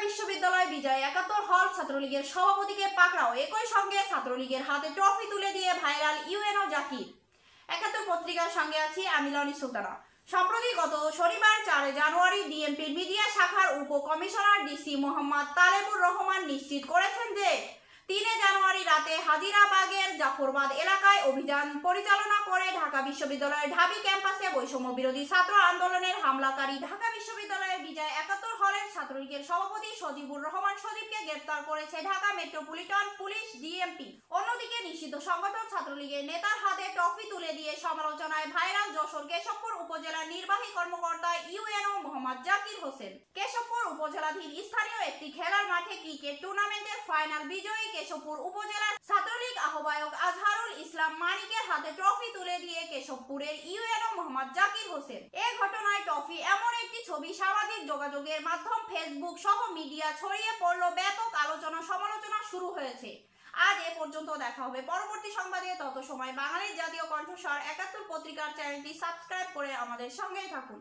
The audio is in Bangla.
বিশ্ববিদ্যালয় বিজয় ৭১ হল ছাত্রলীগের সভাপতিকে পাকড়াও, একই সঙ্গে ছাত্রলীগের হাতে ট্রফি তুলে দিয়ে ভাইরাল ইউএনও জাকির। ৭১ পত্রিকার সঙ্গে আছি আমি লনি সুলতানা। সম্প্রতি গত শনিবার ৪ জানুয়ারি ডিএমপির মিডিয়া শাখার উপ কমিশনার ডিসি মোহাম্মদ তালেবুর রহমান নিশ্চিত করেছেন যে ৩ জানুয়ারি রাতে হাজিরাবাগের জাফরবাদ এলাকায় অভিযান পরিচালনা করে ঢাকা বিশ্ববিদ্যালয়ের ঢাবি ক্যাম্পাসে বৈষম্য বিরোধী ছাত্র আন্দোলনের হামলাকারী ঢাকা বিশ্ববিদ্যালয়ের বিজয় ৭১ হলের ছাত্রলীগের সভাপতি সজিবুর রহমান সজীবকে গ্রেপ্তার করেছে ঢাকা মেট্রোপলিটন পুলিশ ডিএমপি। অন্যদিকে নিষিদ্ধ সংগঠন ছাত্রলীগের নেতার হাতে ট্রফি তুলে দিয়ে সমালোচনায় ভাইরাল যশোর কেশবপুর উপজেলার নির্বাহী কর্মকর্তা ইউএনও মোহাম্মদ জাকির হোসেন। কেশবপুর উপজেলাধীন স্থানীয় একটি খেলার মাঠে ক্রিকেট টুর্নামেন্টের ফাইনাল বিজয়ী কেশবপুর উপজেলার ছাত্রলীগ আহ্বায়ক আজহারুল ইসলাম মানিকের হাতে ট্রফি তুলে দিয়ে কেশবপুরের ইউএনও মোহাম্মদ জাকির হোসেন। এ ঘটনায় ট্রফি এমন একটি ছবি সামাজিক যোগাযোগের মাধ্যম ফেসবুক সহ মিডিয়া ছড়িয়ে পড়ল, ব্যাপক আলোচনা সমালোচনা শুরু হয়েছে। আজ এ পর্যন্ত, দেখা হবে পরবর্তী সংবাদে। তত সময় বাঙালির জাতীয় কণ্ঠস্বর ৭১ পত্রিকার চ্যানেলটি সাবস্ক্রাইব করে আমাদের সঙ্গেই থাকুন।